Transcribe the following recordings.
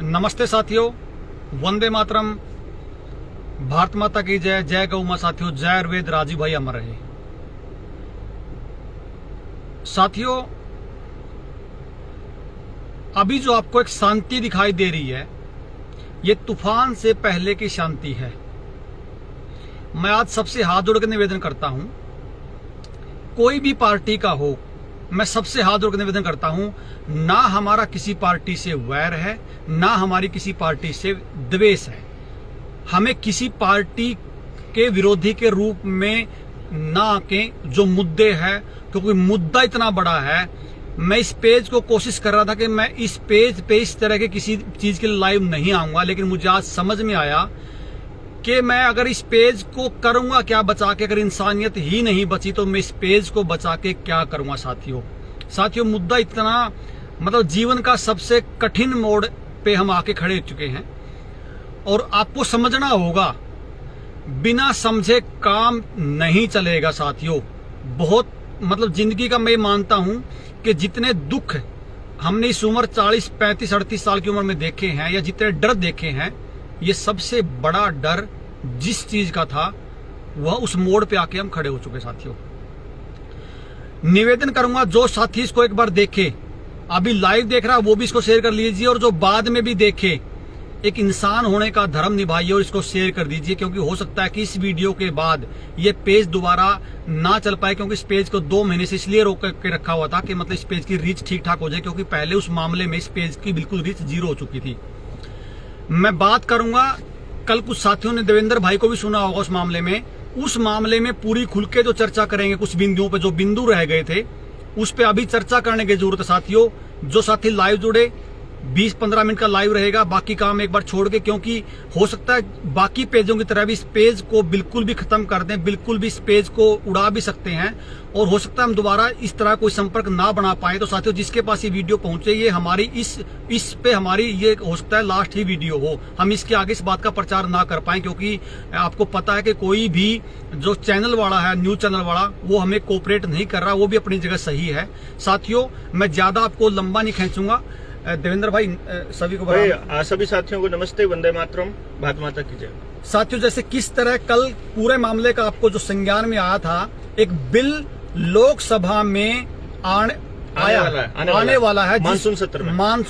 नमस्ते साथियों, वंदे मातरम, भारत माता की जय, जय गौ मां। साथियों, जय आयुर्वेद, राजीव भाई अमर रहे। साथियों, अभी जो आपको एक शांति दिखाई दे रही है, ये तूफान से पहले की शांति है। मैं आज सबसे हाथ जोड़ कर निवेदन करता हूं, कोई भी पार्टी का हो, मैं सबसे हाथ जोड़ कर निवेदन करता हूं, ना हमारा किसी पार्टी से वैर है, ना हमारी किसी पार्टी से द्वेष है। हमें किसी पार्टी के विरोधी के रूप में ना आके जो मुद्दे हैं, क्योंकि मुद्दा इतना बड़ा है। मैं इस पेज को कोशिश कर रहा था कि मैं इस पेज पे इस तरह के किसी चीज के लिए लाइव नहीं आऊंगा, लेकिन मुझे आज समझ में आया कि मैं अगर इस पेज को करूंगा क्या बचा के, अगर इंसानियत ही नहीं बची तो मैं इस पेज को बचा के क्या करूंगा। साथियों, मुद्दा इतना, मतलब जीवन का सबसे कठिन मोड़ पे हम आके खड़े हो चुके हैं और आपको समझना होगा, बिना समझे काम नहीं चलेगा। साथियों, बहुत मतलब जिंदगी का मैं मानता हूं कि जितने दुख हमने इस उम्र 40, 35, 38 साल की उम्र में देखे हैं, या जितने डर देखे हैं, ये सबसे बड़ा डर जिस चीज का था वह उस मोड़ पे आके हम खड़े हो चुके। साथियों, निवेदन करूंगा, जो साथी इसको एक बार देखे, अभी लाइव देख रहा है वो भी इसको शेयर कर लीजिए, और जो बाद में भी देखे, एक इंसान होने का धर्म निभाइए और इसको शेयर कर दीजिए, क्योंकि हो सकता है कि इस वीडियो के बाद ये पेज दोबारा ना चल पाए, क्योंकि इस पेज को 2 महीने से इसलिए रोक के रखा हुआ था कि मतलब इस पेज की रीच ठीक ठाक हो जाए, क्योंकि पहले उस मामले में इस पेज की बिल्कुल रीच 0 हो चुकी थी। मैं बात करूंगा, कल कुछ साथियों ने देवेंद्र भाई को भी सुना होगा उस मामले में पूरी खुल के जो चर्चा करेंगे, कुछ बिंदुओं पे जो बिंदु रह गए थे उस पे अभी चर्चा करने की जरूरत है। साथियों, जो साथी लाइव जुड़े, 20-15 मिनट का लाइव रहेगा, बाकी काम एक बार छोड़ के, क्योंकि हो सकता है बाकी पेजों की तरह भी इस पेज को बिल्कुल भी खत्म कर दें, बिल्कुल भी इस पेज को उड़ा भी सकते हैं, और हो सकता है हम दोबारा इस तरह कोई संपर्क ना बना पाए। तो साथियों, जिसके पास ये वीडियो पहुंचे, ये हमारी इस पे हमारी ये हो सकता है लास्ट ही वीडियो हो, हम इसके आगे इस बात का प्रचार ना कर पाए, क्योंकि आपको पता है कि कोई भी जो चैनल वाला है, न्यूज चैनल वाला, वो हमें कोऑपरेट नहीं कर रहा, वो भी अपनी जगह सही है। साथियों, मैं ज्यादा आपको लंबा नहीं खींचूंगा। देवेंद्र भाई, सभी को भाई, सभी साथियों को नमस्ते, वंदे मातरम, भारत माता की जय। साथियों, जैसे किस तरह कल पूरे मामले का आपको जो संज्ञान में आया था, एक बिल लोकसभा में आने वाला है मानसून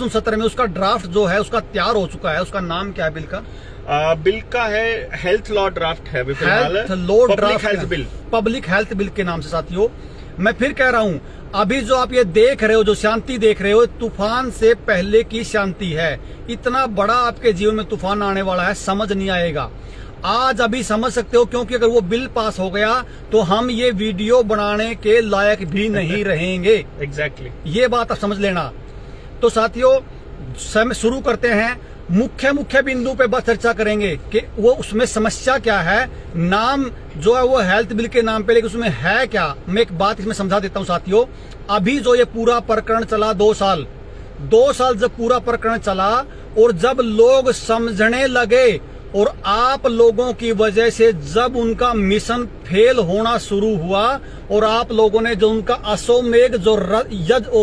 सत्र में उसका ड्राफ्ट जो है उसका तैयार हो चुका है। उसका नाम क्या है बिल का? बिल का है हेल्थ लॉ ड्राफ्ट है, health law draft bill, public health bill के नाम से। साथियों, मैं फिर कह रहा हूं, अभी जो आप ये देख रहे हो, जो शांति देख रहे हो, तूफान से पहले की शांति है। इतना बड़ा आपके जीवन में तूफान आने वाला है, समझ नहीं आएगा। आज अभी समझ सकते हो, क्योंकि अगर वो बिल पास हो गया तो हम ये वीडियो बनाने के लायक भी नहीं रहेंगे। एग्जैक्टली, ये बात आप समझ लेना। तो साथियों, शुरू करते हैं। मुख्य बिंदु पे बस चर्चा करेंगे कि वो उसमें समस्या क्या है। नाम जो है वो हेल्थ बिल के नाम पे, लेकिन उसमें है क्या, मैं एक बात इसमें समझा देता हूं। साथियों, अभी जो ये पूरा प्रकरण चला, 2 साल जब पूरा प्रकरण चला, और जब लोग समझने लगे, और आप लोगों की वजह से जब उनका मिशन फेल होना शुरू हुआ, और आप लोगों ने जो उनका अश्वमेध जो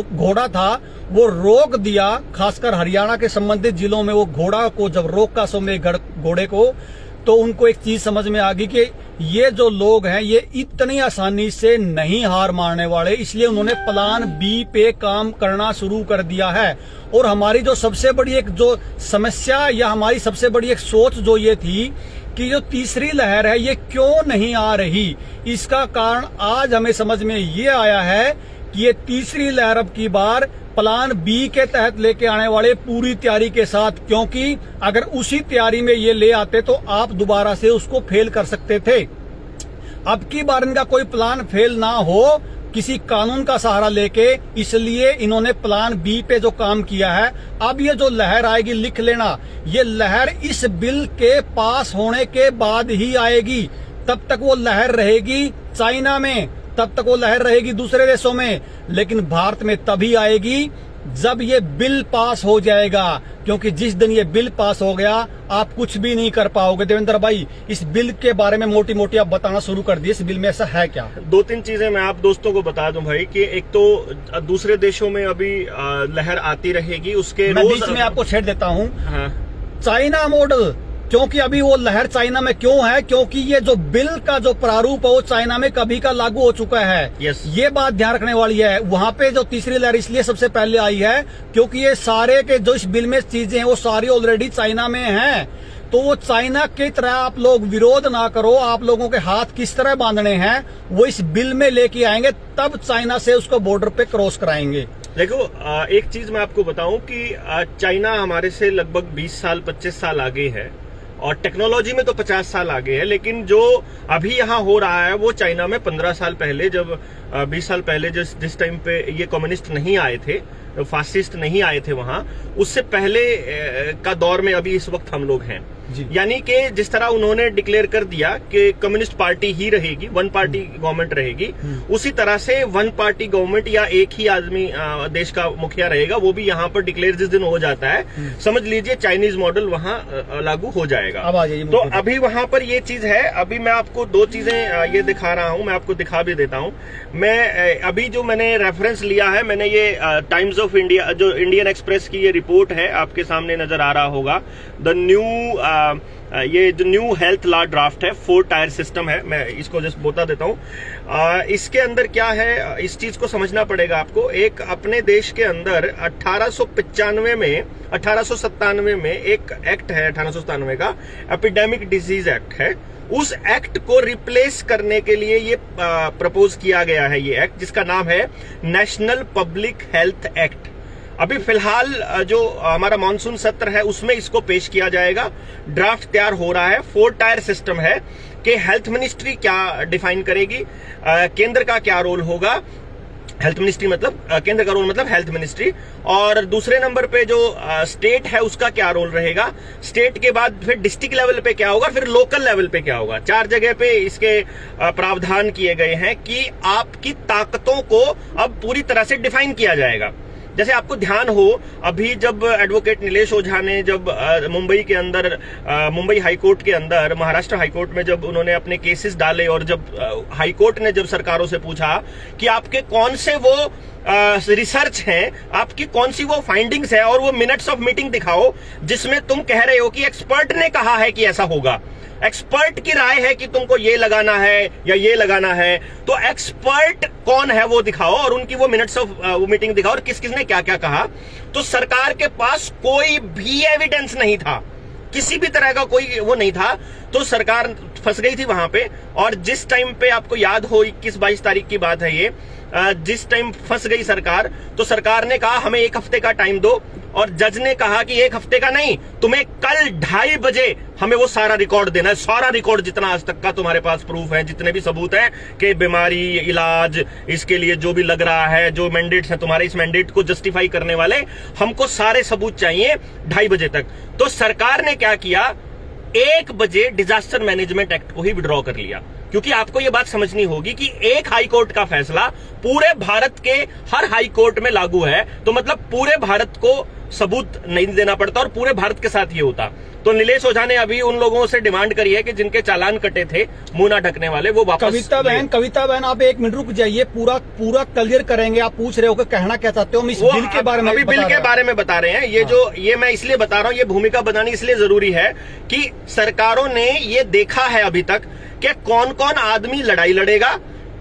घोड़ा था वो रोक दिया, खासकर हरियाणा के संबंधित जिलों में वो घोड़ा को जब रोका, अश्वमेध घोड़े को, तो उनको एक चीज समझ में आ गई कि ये जो लोग हैं ये इतनी आसानी से नहीं हार मारने वाले, इसलिए उन्होंने प्लान बी पे काम करना शुरू कर दिया है। और हमारी जो सबसे बड़ी एक जो समस्या, या हमारी सबसे बड़ी एक सोच जो ये थी कि जो तीसरी लहर है ये क्यों नहीं आ रही, इसका कारण आज हमें समझ में ये आया है कि ये तीसरी लहर अब की बार प्लान बी के तहत लेके आने वाले, पूरी तैयारी के साथ, क्योंकि अगर उसी तैयारी में ये ले आते तो आप दोबारा से उसको फेल कर सकते थे। अब की बार इनका कोई प्लान फेल ना हो, किसी कानून का सहारा लेके, इसलिए इन्होंने प्लान बी पे जो काम किया है। अब ये जो लहर आएगी, लिख लेना, ये लहर इस बिल के पास होने के बाद ही आएगी। तब तक वो लहर रहेगी चाइना में, तब तक वो लहर रहेगी दूसरे देशों में, लेकिन भारत में तभी आएगी जब ये बिल पास हो जाएगा, क्योंकि जिस दिन ये बिल पास हो गया आप कुछ भी नहीं कर पाओगे। देवेंद्र भाई, इस बिल के बारे में मोटी मोटी आप बताना शुरू कर दिए, इस बिल में ऐसा है क्या? दो तीन चीजें मैं आप दोस्तों को बता दूं भाई कि एक तो दूसरे देशों में अभी लहर आती रहेगी, उसके मैं रोज बीच में आपको छेड़ देता हूँ। हाँ चाइना मॉडल, क्योंकि अभी वो लहर चाइना में क्यों है, क्योंकि ये जो बिल का जो प्रारूप है वो चाइना में कभी का लागू हो चुका है। Yes. ये बात ध्यान रखने वाली है। वहां पे जो तीसरी लहर इसलिए सबसे पहले आई है क्योंकि ये सारे के जो इस बिल में चीजें हैं वो सारी ऑलरेडी चाइना में हैं। तो वो चाइना की तरह आप लोग विरोध ना करो, आप लोगों के हाथ किस तरह बांधने हैं वो इस बिल में लेके आएंगे, तब चाइना से उसको बॉर्डर पे क्रॉस कराएंगे। देखो, एक चीज मैं आपको बताऊं कि चाइना हमारे से लगभग 20 साल 25 साल आगे है और टेक्नोलॉजी में तो 50 साल आगे है, लेकिन जो अभी यहाँ हो रहा है वो चाइना में 15 साल पहले, जब 20 साल पहले जिस टाइम पे ये कम्युनिस्ट नहीं आए थे, फासिस्ट नहीं आए थे वहां, उससे पहले का दौर में अभी इस वक्त हम लोग हैं। यानी कि जिस तरह उन्होंने डिक्लेयर कर दिया कि कम्युनिस्ट पार्टी ही रहेगी, वन पार्टी गवर्नमेंट रहेगी, उसी तरह से वन पार्टी गवर्नमेंट या एक ही आदमी देश का मुखिया रहेगा, वो भी यहाँ पर डिक्लेयर जिस दिन हो जाता है, समझ लीजिए चाइनीज मॉडल वहाँ लागू हो जाएगा। अब आ जाइए। तो अभी वहां पर ये चीज है। अभी मैं आपको दो चीजें ये दिखा रहा हूं, मैं आपको दिखा भी देता हूं। मैं अभी जो मैंने रेफरेंस लिया है, मैंने ये टाइम्स ऑफ इंडिया, जो इंडियन एक्सप्रेस की ये रिपोर्ट है, आपके सामने नजर आ रहा होगा। द न्यू ये जो न्यू हेल्थ लॉ ड्राफ्ट है, 4 टायर सिस्टम है, मैं इसको जस्ट बता देता हूं। इसके अंदर क्या है, इस चीज को समझना पड़ेगा आपको। एक अपने देश के अंदर 1897 में एक एक्ट है, 1897 का एपिडेमिक डिजीज एक्ट है। उस एक्ट को रिप्लेस करने के लिए ये प्रपोज किया गया है, ये एक्ट जिसका नाम है नेशनल पब्लिक हेल्थ एक्ट। अभी फिलहाल जो हमारा मॉनसून सत्र है उसमें इसको पेश किया जाएगा। ड्राफ्ट तैयार हो रहा है। 4 टायर सिस्टम है कि हेल्थ मिनिस्ट्री क्या डिफाइन करेगी, केंद्र का क्या रोल होगा, हेल्थ मिनिस्ट्री मतलब केंद्र का रोल मतलब हेल्थ मिनिस्ट्री, और दूसरे नंबर पे जो स्टेट है उसका क्या रोल रहेगा, स्टेट के बाद फिर डिस्ट्रिक्ट लेवल पे क्या होगा, फिर लोकल लेवल पे क्या होगा। 4 जगह पे इसके प्रावधान किए गए हैं कि आपकी ताकतों को अब पूरी तरह से डिफाइन किया जाएगा। जैसे आपको ध्यान हो, अभी जब एडवोकेट नीलेश ओझा ने जब मुंबई के अंदर, मुंबई हाईकोर्ट के अंदर, महाराष्ट्र हाईकोर्ट में जब उन्होंने अपने केसेस डाले और जब हाईकोर्ट ने जब सरकारों से पूछा कि आपके कौन से वो रिसर्च हैं, आपकी कौन सी वो फाइंडिंग्स है और वो मिनट्स ऑफ मीटिंग दिखाओ जिसमें तुम कह रहे हो कि एक्सपर्ट ने कहा है कि ऐसा होगा, एक्सपर्ट की राय है कि तुमको ये लगाना है या ये लगाना है, तो एक्सपर्ट कौन है वो दिखाओ और उनकी वो मिनट्स ऑफ वो मीटिंग दिखाओ और किस किसने क्या क्या कहा। तो सरकार के पास कोई भी एविडेंस नहीं था, किसी भी तरह का कोई वो नहीं था, तो सरकार फंस गई थी वहां पे। और जिस टाइम पे आपको याद हो 21-22 तारीख की बात है ये, जिस टाइम फंस गई सरकार, तो सरकार ने कहा हमें 1 हफ्ते का टाइम दो, और जज ने कहा कि 1 हफ्ते का नहीं, तुम्हें कल 2:30 बजे हमें वो सारा रिकॉर्ड देना है, सारा रिकॉर्ड जितना आज तक का तुम्हारे पास प्रूफ है, जितने भी सबूत हैं कि बीमारी, इलाज, इसके लिए जो भी लग रहा है, जो मैंडेट्स हैं तुम्हारे, इस मैंडेट को जस्टिफाई करने वाले, हमको सारे सबूत चाहिए 2:30 बजे तक। तो सरकार ने क्या किया, 1 बजे डिजास्टर मैनेजमेंट एक्ट को ही विड्रॉ कर लिया। क्योंकि आपको यह बात समझनी होगी कि एक हाई कोर्ट का फैसला पूरे भारत के हर हाई कोर्ट में लागू है, तो मतलब पूरे भारत को सबूत नहीं देना पड़ता और पूरे भारत के साथ ये होता। तो नीलेश ओझा ने अभी उन लोगों से डिमांड करी है कि जिनके चालान कटे थे, मुंह ना ढकने वाले, वो वापस। कविता बहन आप 1 मिनट रुक जाइए, पूरा क्लियर करेंगे। आप पूछ रहे हो कि कहना क्या चाहते हो, हम इस बिल के बारे में अभी बिल के बारे में बता रहे हैं। ये मैं इसलिए बता रहा हूं, ये भूमिका बनानी इसलिए जरूरी है कि सरकारों ने ये देखा है अभी तक कि कौन कौन आदमी लड़ाई लड़ेगा,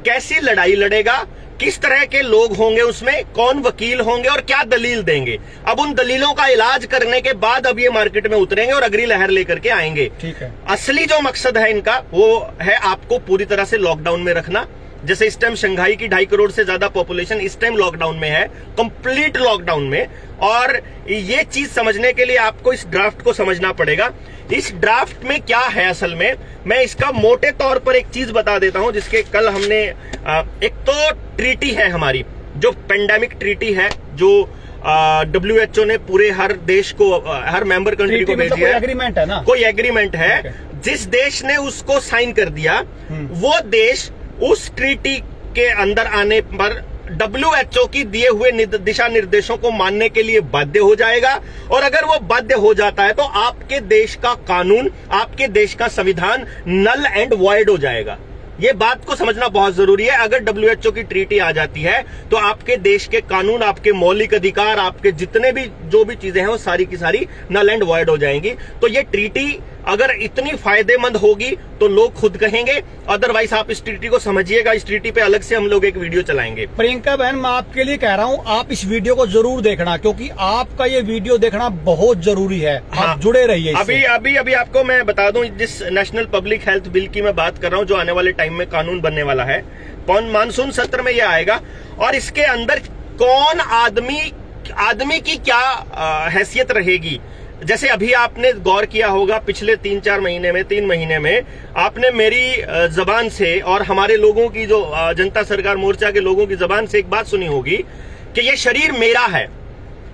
कैसी लड़ाई लड़ेगा, किस तरह के लोग होंगे उसमें, कौन वकील होंगे और क्या दलील देंगे। अब उन दलीलों का इलाज करने के बाद अब ये मार्केट में उतरेंगे और अगली लहर लेकर के आएंगे। ठीक है। असली जो मकसद है इनका वो है आपको पूरी तरह से लॉकडाउन में रखना। जैसे इस टाइम शंघाई की 2.5 करोड़ से ज्यादा पॉपुलेशन इस टाइम लॉकडाउन में है, कंप्लीट लॉकडाउन में। और ये चीज समझने के लिए आपको इस ड्राफ्ट को समझना पड़ेगा। इस ड्राफ्ट में क्या है असल में, मैं इसका मोटे तौर पर एक चीज बता देता हूं, जिसके कल हमने एक तो ट्रीटी है हमारी, जो पेंडेमिक ट्रीटी है, जो WHO ने पूरे हर देश को, हर मेंबर कंट्री को भेजी है। एग्रीमेंट है ना, कोई एग्रीमेंट है। जिस देश ने उसको साइन कर दिया वो देश उस ट्रीटी के अंदर आने पर WHO की दिए हुए दिशा निर्देशों को मानने के लिए बाध्य हो जाएगा, और अगर वो बाध्य हो जाता है तो आपके देश का कानून, आपके देश का संविधान नल एंड वॉइड हो जाएगा। ये बात को समझना बहुत जरूरी है। अगर WHO की ट्रीटी आ जाती है तो आपके देश के कानून, आपके मौलिक अधिकार, आपके जितने भी जो भी चीजें हैं वो सारी की सारी नल एंड वॉइड हो जाएंगी। तो ये ट्रीटी अगर इतनी फायदेमंद होगी तो लोग खुद कहेंगे, अदरवाइज आप इस ट्रीटी को समझिएगा। इस ट्रीटी पे अलग से हम लोग एक वीडियो चलाएंगे। प्रियंका बहन, मैं आपके लिए कह रहा हूँ आप इस वीडियो को जरूर देखना, क्योंकि आपका ये वीडियो देखना बहुत जरूरी है। हाँ, आप जुड़े रहिए इससे। अभी आपको मैं बता दूं, जिस नेशनल पब्लिक हेल्थ बिल की मैं बात कर रहा हूं, जो आने वाले टाइम में कानून बनने वाला है, मानसून सत्र में यह आएगा, और इसके अंदर कौन आदमी की क्या हैसियत रहेगी। जैसे अभी आपने गौर किया होगा, पिछले 3 महीने में आपने मेरी जबान से और हमारे लोगों की, जो जनता सरकार मोर्चा के लोगों की जबान से एक बात सुनी होगी कि ये शरीर मेरा है,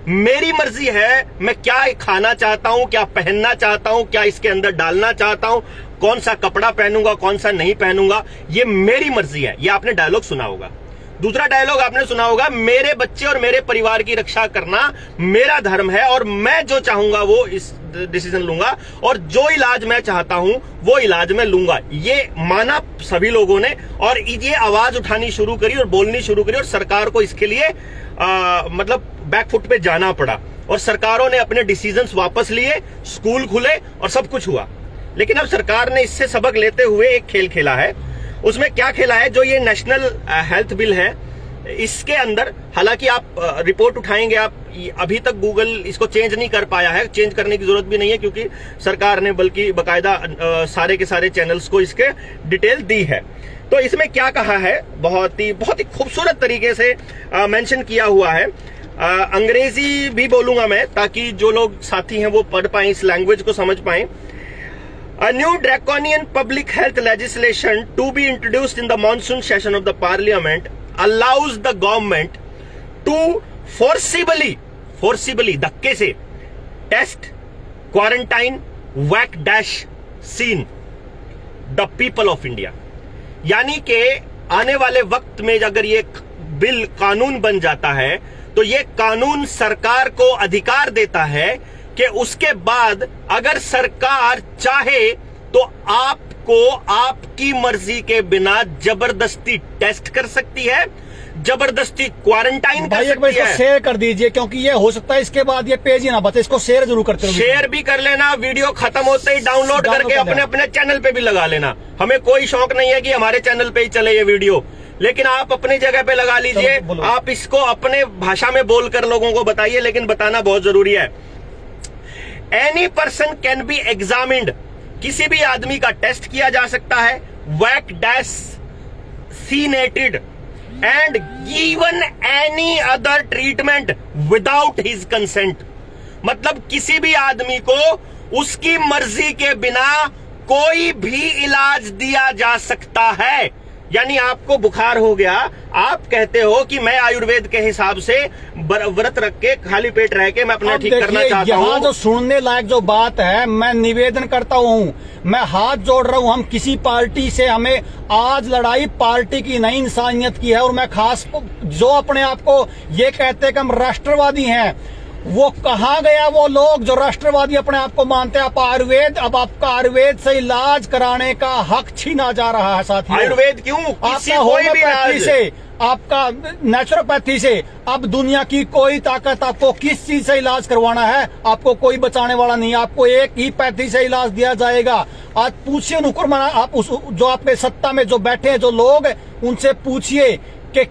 मेरी मर्जी है, मैं क्या खाना चाहता हूं, क्या पहनना चाहता हूं, क्या इसके अंदर डालना चाहता हूं, कौन सा कपड़ा पहनूंगा, कौन सा नहीं पहनूंगा, ये मेरी मर्जी है। ये आपने डायलॉग सुना होगा। दूसरा डायलॉग आपने सुना होगा, मेरे बच्चे और मेरे परिवार की रक्षा करना मेरा धर्म है, और मैं जो चाहूंगा वो इस डिसीजन लूंगा, और जो इलाज मैं चाहता हूं वो इलाज मैं लूंगा। ये माना सभी लोगों ने, और ये आवाज उठानी शुरू करी और बोलनी शुरू करी, और सरकार को इसके लिए मतलब बैकफुट पे जाना पड़ा, और सरकारों ने अपने डिसीजंस वापस लिए, स्कूल खुले और सब कुछ हुआ। लेकिन अब सरकार ने इससे सबक लेते हुए एक खेल खेला है। उसमें क्या खेला है, जो ये नेशनल हेल्थ बिल है, इसके अंदर हालांकि आप रिपोर्ट उठाएंगे, आप अभी तक गूगल इसको चेंज नहीं कर पाया है, चेंज करने की जरूरत भी नहीं है, क्योंकि सरकार ने बल्कि बकायदा सारे के सारे चैनल्स को इसके डिटेल दी है। तो इसमें क्या कहा है, बहुत ही खूबसूरत तरीके से मेंशन किया हुआ है। अंग्रेजी भी बोलूंगा मैं, ताकि जो लोग साथी हैं वो पढ़ पाएं, इस लैंग्वेज को समझ पाएं। A new draconian public health legislation to be introduced in the monsoon session of the parliament allows the government to forcibly धक्के से test, quarantine, whack dash scene the people of India। यानी कि आने वाले वक्त में अगर ये बिल कानून बन जाता है तो ये कानून सरकार को अधिकार देता है कि उसके बाद अगर सरकार चाहे तो आपको आपकी मर्जी के बिना जबरदस्ती टेस्ट कर सकती है, जबरदस्ती क्वारंटाइन कर सकती है। शेयर कर दीजिए, क्योंकि ये हो सकता है इसके बाद ये पेज ही ना बचे। इसको शेयर जरूर करते रहो। शेयर भी कर लेना, वीडियो खत्म होते ही डाउनलोड करके अपने चैनल पे भी लगा लेना। हमें कोई शौक नहीं है कि हमारे चैनल पे ही चले ये वीडियो, लेकिन आप अपनी जगह पे लगा लीजिए। आप इसको अपने भाषा में बोलकर लोगों को बताइए, लेकिन बताना बहुत जरूरी है। Any person can be examined, किसी भी आदमी का टेस्ट किया जा सकता है, vaccinated and given any other treatment without his consent. मतलब किसी भी आदमी को उसकी मर्जी के बिना कोई भी इलाज दिया जा सकता है। यानी आपको बुखार हो गया, आप कहते हो कि मैं आयुर्वेद के हिसाब से व्रत रख के खाली पेट रह के मैं अपना ठीक करना चाहता हूं। यहाँ जो सुनने लायक जो बात है, मैं निवेदन करता हूँ, मैं हाथ जोड़ रहा हूँ। हम किसी पार्टी से, हमें आज लड़ाई पार्टी की नहीं, इंसानियत की है। और मैं खास जो अपने आप को ये कहते हैं कि हम राष्ट्रवादी हैं, वो कहाँ गया वो लोग जो राष्ट्रवादी अपने आप को मानते हैं। आप आयुर्वेद, अब आपका आयुर्वेद से इलाज कराने का हक छीना जा रहा है साथियों। आयुर्वेद क्यों? आपका होम्योपैथी से, आपका नेचुरोपैथी से, अब दुनिया की कोई ताकत आपको किस चीज से इलाज करवाना है, आपको कोई बचाने वाला नहीं। आपको एक ही पैथी से इलाज दिया जाएगा। आज पूछिए नुकुरमाना, आप जो आपके सत्ता में जो बैठे हैं जो लोग, उनसे पूछिए कि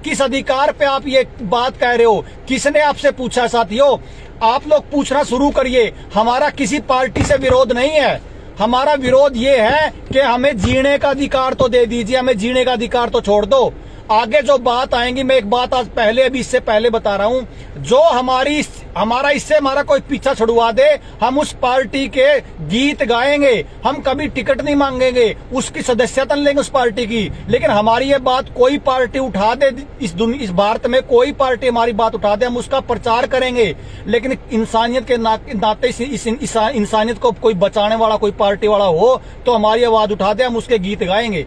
किस अधिकार पे आप ये बात कह रहे हो, किसने आपसे पूछा। साथियों, आप लोग पूछना शुरू करिए। हमारा किसी पार्टी से विरोध नहीं है, हमारा विरोध ये है कि हमें जीने का अधिकार तो दे दीजिए, हमें जीने का अधिकार तो छोड़ दो। आगे जो बात आएंगी, मैं एक बात आज पहले, अभी इससे पहले बता रहा हूं, जो हमारा इससे हमारा कोई पीछा छुड़वा दे, हम उस पार्टी के गीत गाएंगे, हम कभी टिकट नहीं मांगेंगे, उसकी सदस्यता लेंगे उस पार्टी की। लेकिन हमारी ये बात कोई पार्टी उठा दे, इस भारत में कोई पार्टी हमारी बात उठा दे, हम उसका प्रचार करेंगे। लेकिन इंसानियत के नाते इस इंसानियत को कोई बचाने वाला, कोई पार्टी वाला हो तो हमारी आवाज उठा दे, हम उसके गीत गाएंगे।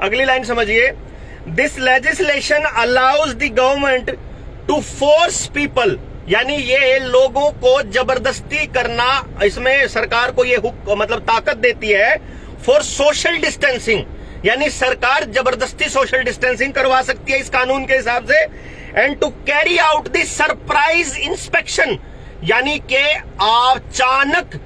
अगली लाइन समझिए। This legislation allows the government to force people, यानी ये लोगों को जबरदस्ती करना, इसमें सरकार को ये मतलब ताकत देती है फॉर सोशल डिस्टेंसिंग, यानी सरकार जबरदस्ती सोशल डिस्टेंसिंग करवा सकती है इस कानून के हिसाब से। And to carry out the surprise inspection, यानी कि अचानक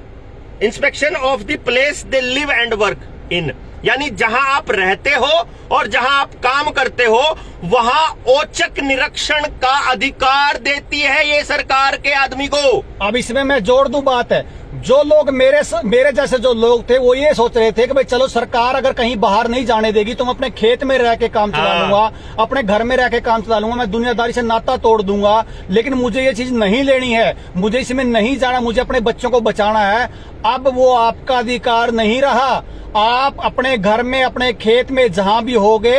inspection of the place they live and work in, यानी जहां आप रहते हो और जहां आप काम करते हो वहां औचक निरीक्षण का अधिकार देती है ये सरकार के आदमी को। अब इसमें मैं जोड़ दूं बात है, जो लोग मेरे जैसे जो लोग थे वो ये सोच रहे थे कि भाई चलो सरकार अगर कहीं बाहर नहीं जाने देगी तो मैं अपने खेत में रह के काम चला लूंगा, अपने घर में रह के काम चला लूंगा, मैं दुनियादारी से नाता तोड़ दूंगा। लेकिन मुझे ये चीज नहीं लेनी है, मुझे इसमें नहीं जाना, मुझे अपने बच्चों को बचाना है। अब वो आपका अधिकार नहीं रहा। आप अपने घर में, अपने खेत में जहां भी होगे,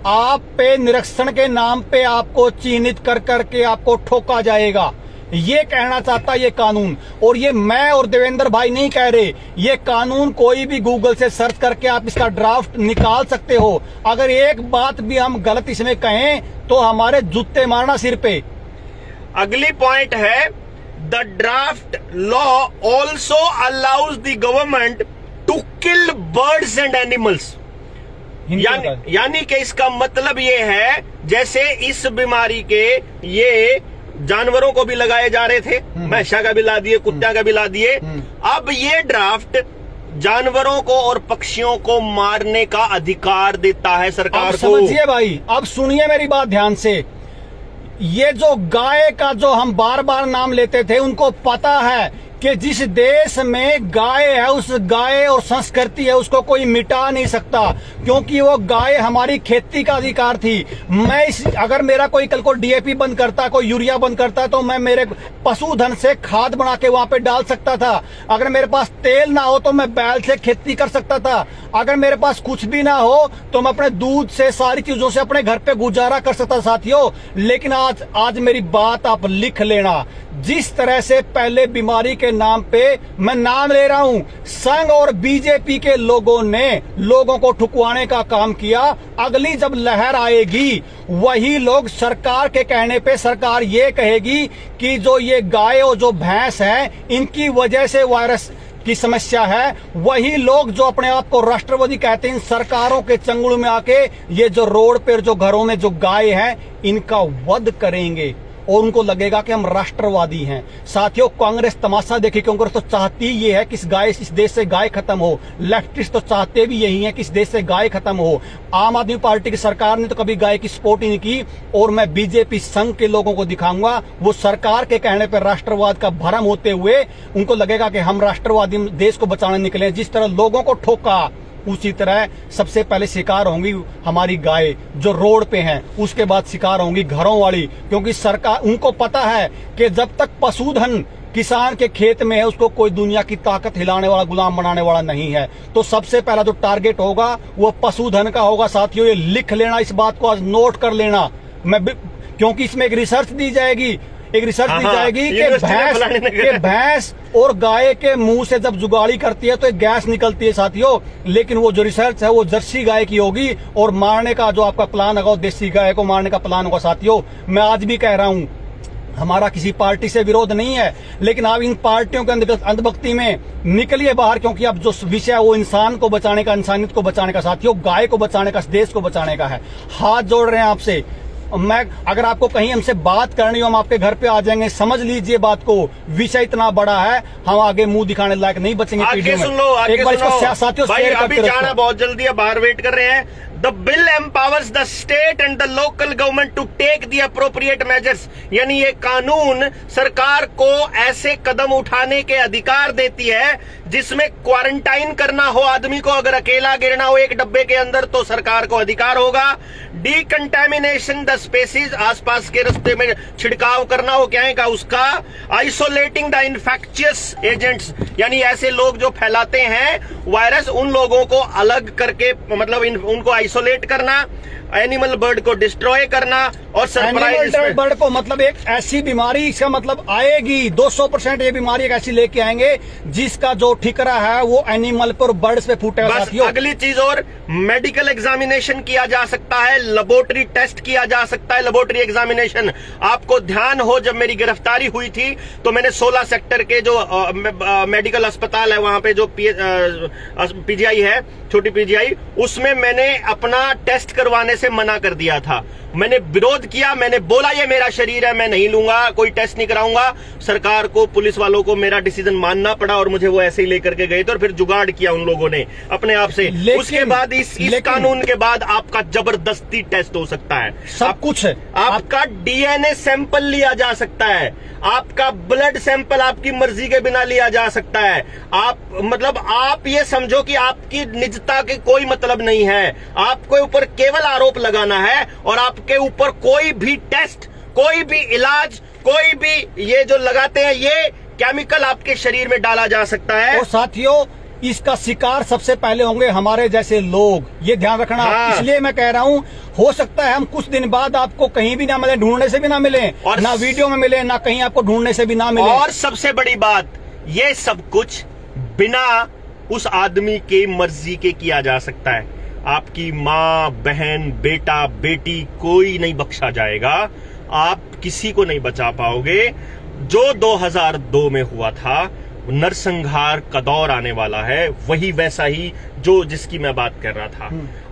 आप पे निरीक्षण के नाम पे आपको चिन्हित कर करके आपको ठोका जाएगा। ये कहना चाहता ये कानून, और ये मैं और देवेंद्र भाई नहीं कह रहे, ये कानून कोई भी गूगल से सर्च करके आप इसका ड्राफ्ट निकाल सकते हो। अगर एक बात भी हम गलत इसमें कहें तो हमारे जूते मारना सिर पे। अगली पॉइंट है, the draft law also allows the government to kill birds and animals, यानी कि इसका मतलब ये है जैसे इस बीमारी के ये जानवरों को भी लगाए जा रहे थे, भैंसा का भी ला दिए, कुत्ता का भी ला दिए, अब ये ड्राफ्ट जानवरों को और पक्षियों को मारने का अधिकार देता है सरकार को। समझिए भाई, अब सुनिए मेरी बात ध्यान से। ये जो गाय का जो हम बार बार नाम लेते थे, उनको पता है कि जिस देश में गाय है, उस गाय और संस्कृति है, उसको कोई मिटा नहीं सकता, क्योंकि वो गाय हमारी खेती का अधिकार थी। अगर मेरा कोई कल को डीएपी बंद करता, कोई यूरिया बंद करता, तो मैं मेरे पशुधन से खाद बना के वहां पे डाल सकता था। अगर मेरे पास तेल ना हो तो मैं बैल से खेती कर सकता था। अगर मेरे पास कुछ भी ना हो तो मैं अपने दूध से, सारी चीजों से अपने घर पे गुजारा कर सकता साथियों। लेकिन आज मेरी बात आप लिख लेना, जिस तरह से पहले बीमारी के नाम पे, मैं नाम ले रहा हूं, संघ और बीजेपी के लोगों ने लोगों को ठुकवाने का काम किया, अगली जब लहर आएगी वही लोग सरकार के कहने पे, सरकार ये कहेगी कि जो ये गाय और जो भैंस है इनकी वजह से वायरस की समस्या है, वही लोग जो अपने आप को राष्ट्रवादी कहते हैं, इन सरकारों के चंगुल में आके ये जो रोड पर जो घरों में जो गाय है इनका वध करेंगे और उनको लगेगा कि हम राष्ट्रवादी हैं। साथियों, कांग्रेस तमाशा देखिए, कांग्रेस तो चाहती ये है कि इस देश से गाय खत्म हो। लेफ्टिस्ट तो चाहते भी यही है कि इस देश से गाय खत्म हो। आम आदमी पार्टी की सरकार ने तो कभी गाय की सपोर्ट ही नहीं की, और मैं बीजेपी संघ के लोगों को दिखाऊंगा, वो सरकार के कहने पर राष्ट्रवाद का भरम होते हुए उनको लगेगा कि हम राष्ट्रवादी देश को बचाने निकले। जिस तरह लोगों को ठोका, उसी तरह सबसे पहले शिकार होंगी हमारी गाय जो रोड पे हैं, उसके बाद शिकार होंगी घरों वाली, क्योंकि सरकार, उनको पता है कि जब तक पशुधन किसान के खेत में है उसको कोई दुनिया की ताकत हिलाने वाला, गुलाम बनाने वाला नहीं है। तो सबसे पहला जो टारगेट होगा वो पशुधन का होगा। साथियों, ये लिख लेना, इस बात को आज नोट कर लेना, क्योंकि इसमें एक रिसर्च दी जाएगी, कि भैंस और गाय के मुंह से जब जुगाड़ी करती है तो एक गैस निकलती है साथियों। लेकिन वो जो रिसर्च है वो जर्सी गाय की होगी, और मारने का जो आपका प्लान होगा वो देसी गाय को मारने का प्लान होगा। साथियों, मैं आज भी कह रहा हूं, हमारा किसी पार्टी से विरोध नहीं है, लेकिन आप इन पार्टियों के अंधभक्ति में निकलिए बाहर, क्योंकि अब जो विषय है वो इंसान को बचाने का, इंसानियत को बचाने का, साथियों गाय को बचाने का, देश को बचाने का है। हाथ जोड़ रहे हैं आपसे। अगर आपको कहीं हमसे बात करनी हो, हम आपके घर पे आ जाएंगे। समझ लीजिए बात को, विषय इतना बड़ा है, हम आगे मुंह दिखाने लायक नहीं बचेंगे। आगे सुन लो, एक बार इसको साथियों भाई, अभी जाना बहुत जल्दी है, बाहर वेट कर रहे हैं। The bill empowers the state and the local government to take the appropriate measures, यानी ये कानून सरकार को ऐसे कदम उठाने के अधिकार देती है जिसमें क्वारंटाइन करना हो आदमी को, अगर अकेला गिरना हो एक डब्बे के अंदर तो सरकार को अधिकार होगा। डिकंटेमिनेशन द स्पेसीज, आसपास के रास्ते में छिड़काव करना हो क्या है का उसका। आइसोलेटिंग द इन्फेक्शियस एजेंट्स, यानी ऐसे लोग जो फैलाते हैं वायरस, उन लोगों को अलग करके, मतलब उनको आइसोलेट करना। एनिमल बर्ड को डिस्ट्रॉय करना और सरप्राइज एनिमल बर्ड को मतलब एक ऐसी बीमारी, इसका मतलब आएगी 200% ये बीमारी एक ऐसी लेके आएंगे जिसका जो ठिकरा है वो एनिमल पर, बर्ड्स पे फूटेगा बस। साथियों। अगली चीज और, मेडिकल एग्जामिनेशन किया जा सकता है, लेबोरेटरी टेस्ट किया जा सकता है, लेबोरेटरी एग्जामिनेशन। आपको ध्यान हो, जब मेरी गिरफ्तारी हुई थी तो मैंने 16 सेक्टर के जो मेडिकल अस्पताल है, वहां पे जो पीजीआई है, छोटी पीजीआई, उसमें मैंने अपना टेस्ट करवाने से मना कर दिया था। मैंने विरोध किया, मैंने बोला ये मेरा शरीर है, मैं नहीं लूंगा, कोई टेस्ट नहीं कराऊंगा। सरकार को, पुलिस वालों को मेरा डिसीजन मानना पड़ा और मुझे वो ऐसे ही लेकर के गए थे और फिर जुगाड़ किया उन लोगों ने अपने आप से। उसके बाद इस कानून के बाद आपका जबरदस्ती टेस्ट हो सकता है, सब कुछ है। आपका डीएनए सैंपल लिया जा सकता है, आपका ब्लड सैंपल आपकी मर्जी के बिना लिया जा सकता है। आप ये समझो कि आपकी निजता के कोई मतलब नहीं है, आपके ऊपर केवल आरोप लगाना है और आपके ऊपर कोई भी टेस्ट, कोई भी इलाज, कोई भी ये जो लगाते हैं ये केमिकल आपके शरीर में डाला जा सकता है। और साथियों, इसका शिकार सबसे पहले होंगे हमारे जैसे लोग, ये ध्यान रखना। हाँ। इसलिए मैं कह रहा हूँ, हो सकता है हम कुछ दिन बाद आपको कहीं भी ना मिले, ढूंढने से भी ना मिले, और ना वीडियो में मिले, ना कहीं आपको ढूंढने से भी ना मिले। और सबसे बड़ी बात, ये सब कुछ बिना उस आदमी के मर्जी के किया जा सकता है। आपकी माँ, बहन, बेटा, बेटी, कोई नहीं बख्शा जाएगा, आप किसी को नहीं बचा पाओगे। जो 2002 में हुआ था, नरसंहार का दौर आने वाला है, वही वैसा ही जो जिसकी मैं बात कर रहा था।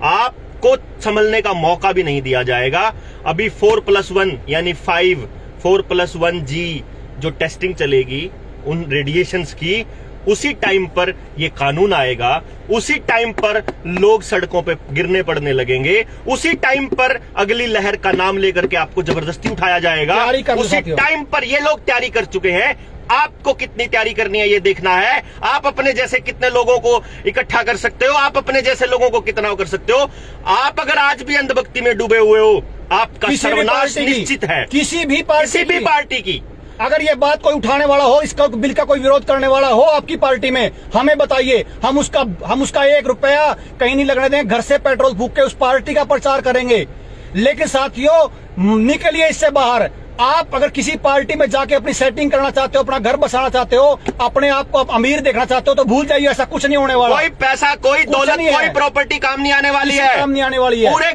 आपको संभलने का मौका भी नहीं दिया जाएगा। अभी 4+1 यानी 5, 4+1G जो टेस्टिंग चलेगी उन रेडिएशंस की, उसी टाइम पर ये कानून आएगा, उसी टाइम पर लोग सड़कों पे गिरने पड़ने लगेंगे, उसी टाइम पर अगली लहर का नाम लेकर के आपको जबरदस्ती उठाया जाएगा, उसी टाइम पर ये लोग तैयारी कर चुके हैं। आपको कितनी तैयारी करनी है ये देखना है। आप अपने जैसे कितने लोगों को इकट्ठा कर सकते हो, आप अपने जैसे लोगों को कितना कर सकते हो। आप अगर आज भी अंधभक्ति में डूबे हुए हो, आपका सर्वनाश निश्चित है। किसी भी पार्टी की अगर ये बात कोई उठाने वाला हो, इसका बिल का कोई विरोध करने वाला हो आपकी पार्टी में, हमें बताइए। हम उसका 1 रुपया कहीं नहीं लगने देंगे। घर से पेट्रोल फूक के उस पार्टी का प्रचार करेंगे। लेकिन साथियों, निकलिए इससे बाहर। आप अगर किसी पार्टी में जाके अपनी सेटिंग करना चाहते हो, अपना घर बसाना चाहते हो, अपने आप को अमीर देखना चाहते हो, तो भूल जाइए, ऐसा कुछ नहीं होने वाला। कोई पैसा, कोई दौलत, कोई प्रॉपर्टी काम नहीं आने वाली है, काम नहीं आने वाली है। पूरे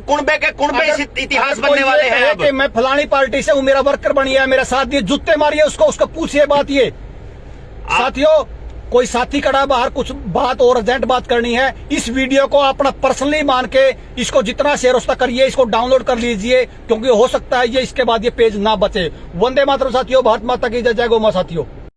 कुनबे के इतिहास बनने वाले हैं। कि मैं फलानी पार्टी से हूँ, मेरा वर्कर बनिया है, मेरा साथ दिए, जुत्ते मारिए उसको पूछिए बात ये। साथियों, कोई साथी खड़ा बाहर, कुछ बात और अर्जेंट बात करनी है, इस वीडियो को अपना पर्सनली मान के इसको जितना शेयर उसका करिए, इसको डाउनलोड कर लीजिए, क्योंकि हो सकता है ये इसके बाद ये पेज ना बचे। वंदे मातरम साथियों, भारत माता की जय, जय गौ मां साथियों।